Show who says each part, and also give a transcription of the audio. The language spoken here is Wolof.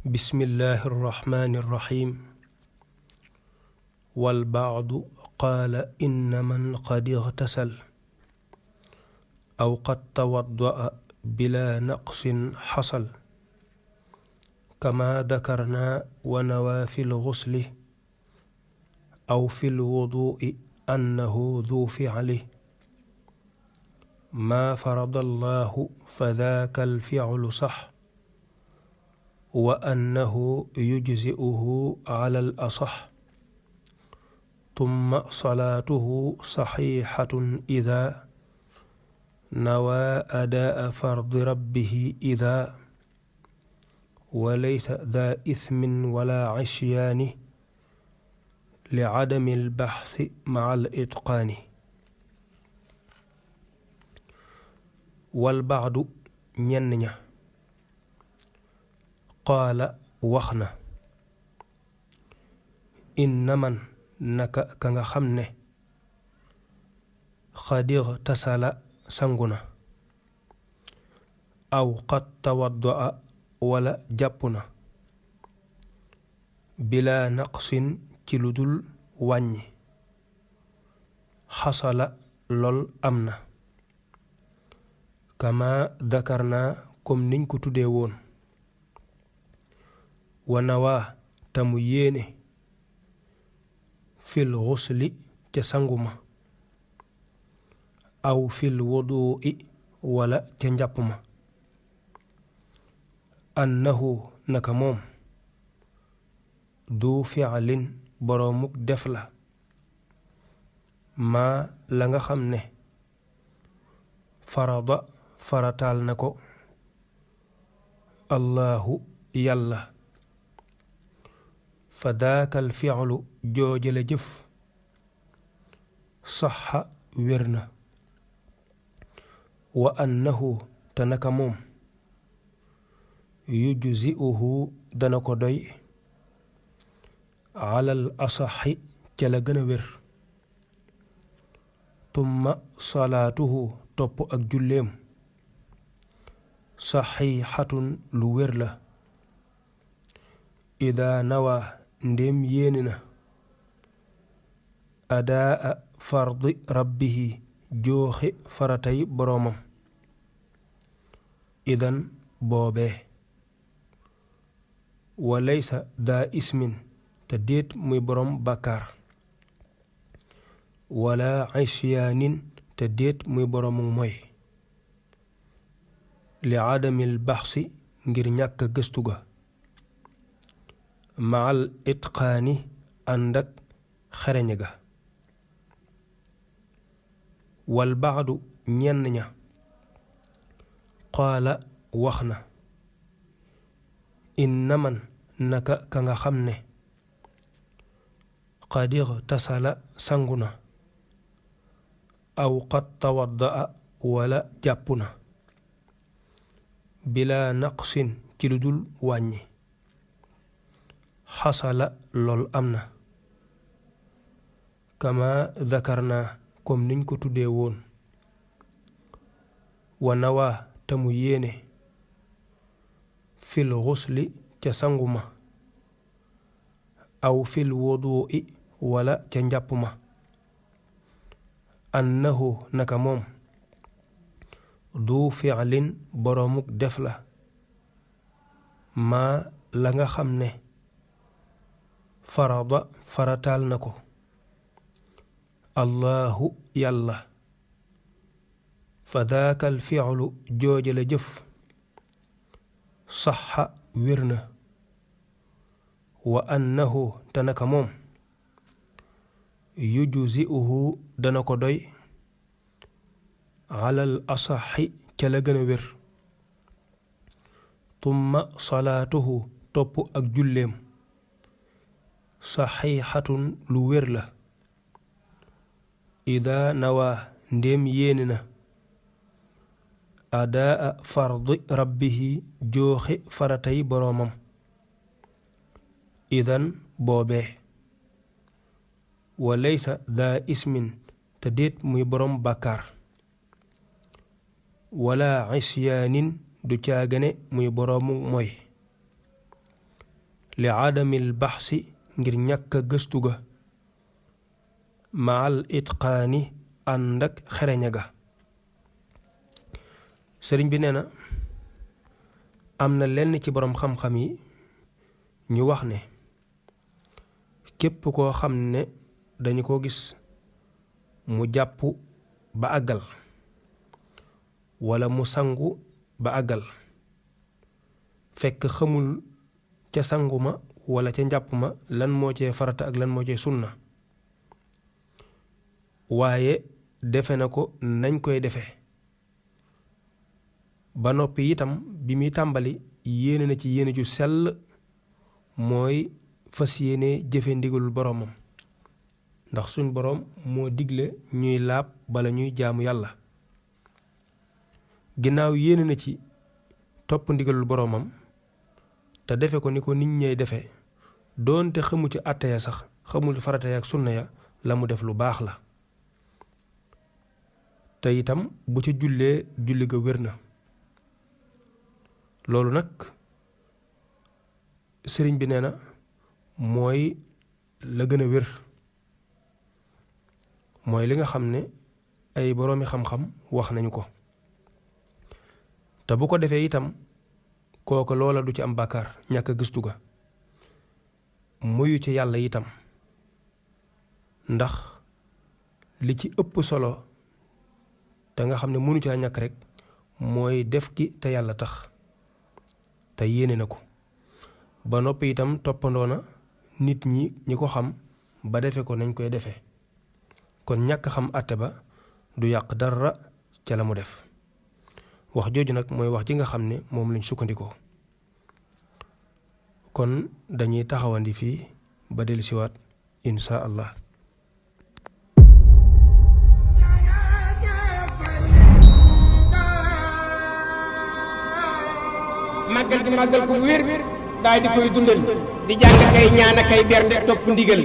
Speaker 1: بسم الله الرحمن الرحيم. والبعض قال إن من قد اغتسل أو قد توضأ بلا نقص حصل كما ذكرنا ونوى في الغسل أو في الوضوء أنه ذو فعله ما فرض الله فذاك الفعل صح وأنه يجزئه على الأصح ثم صلاته صحيحة إذا نوى أداء فرض ربه إذا وليس ذا إثم ولا عصيان لعدم البحث مع الإتقان. والبعض ñenn qaala wax na inna man naka ka nga xam ne xadir tasala sangu na aw qad tawaddaa wala jàpp na bila naqsin ci lu dul wàññi xasala lool am na kama dakarna comme niñ ko tuddee woon wanawaa tamu yéene fil xusli ca sanguma aw fil wudu'i wala ca njàpp ma annahu naka moom du fi'lin boroomuk def la maa la nga xam ne farada farataal na ko allahu yàlla fa daakal fi'lu joojale jëf saxa wér na wa annahu te naka moom yujzi'uhu dana ko doy alal asaxi ca la gën a wér tumma salaatuhu topp ak julleem saxiixatun lu wér la ida nawaa ndéem yéene na adaa fardi rabbihi jooxe faratay boroomam idan boobee walaysa daa ismin te déet muy boroom bàkkaar wala isyaanin te déet muy boroomu moy li adamil baxsi ngir ñàkk gëstu ga maal itqaani ànd ak xereñ ga. wal baadu ñenn ña qaala wax na inna man naka ka nga xam ne qadir tasala sangu na aw qad tawaddaa wala jàpp na bila naqsin ci lu dul wàññi xasala lool am na kama dakarna comme niñ ko tuddee woon wa nawaa tamu yéene fil xusli ca sanguma aw fil wudu'i wala ca njàpp ma annahu naka moom du fi'lin boroomuk def la maa la nga xam ne farada farataal na ko allahu yàlla fa daakal fi'lu joojale jëf saxa wér na wa annahu te naka moom yujzi'uhu dana ko doy alal asaxi ca la gën a wér tumma salaatuhu topp ak julleem saxiixatun lu wér la ida nawaa ndéem yéene na adaa fardi rabbihi jooxe faratay boroomam idan boobee walaysa daa ismin te déet muy boroom bàkkaar wala isyaanin du caagane muy boroomu moy li aadamil baxsi ngir ñàkk a gëstu ga maal itqaani ànd ak xereña ga. sëriñ bi nee na am na lenn ci boroom xam-xam yi ñu wax ne képp koo xam ne dañu ko gis mu jàpp ba àggal walla mu sangu ba àggal fekk xamul ca sangu ma walla ca njàpp ma lan moo cee farata ak lan moo cee sunna, waaye defe na ko nañ koy defee ba noppi itam bi muy tàmbali yéene na ci yéene ju sell, mooy fas yéene jëfe ndigalul boroomam, ndax suñ boroom moo digle ñuy laab bala ñuy jaamu yàlla. ginnaaw yéene na ci topp ndigalul boroomam te defe ko ni ko nit ñay defe, doonte xamu ci àtte ya sax, xamul farata ya ak sunna ya, la mu def lu baax la. te itam bu ca jullee julli ga wér na. loolu nag sëriñ bi nee na mooy la gën a wér, mooy li nga xam ne ay boroomi xam-xam wax nañu ko. te bu ko defee itam kooku loola du ci am bàkkaar, ñàkk a gëstu ga muyu ci yàlla itam, ndax li ci ëpp solo te nga xam ne mënu caa ñàkk rek mooy def gi te yàlla tax, te yéene na ko ba noppi itam toppandoo na nit ñi ko xam ba defe ko nañ koy defee. kon ñàkk xam àtte ba du yàq dara ca la mu def. wax jooju nag mooy wax ji nga xam ne moom lañ sukkandikoo. kon dañuy taxawandi fii ba dellusiwaat insha allah.
Speaker 2: màggal gi màggal ko wér daal di koy dundal di jàng kay ñaan kay bernde topp ndigal.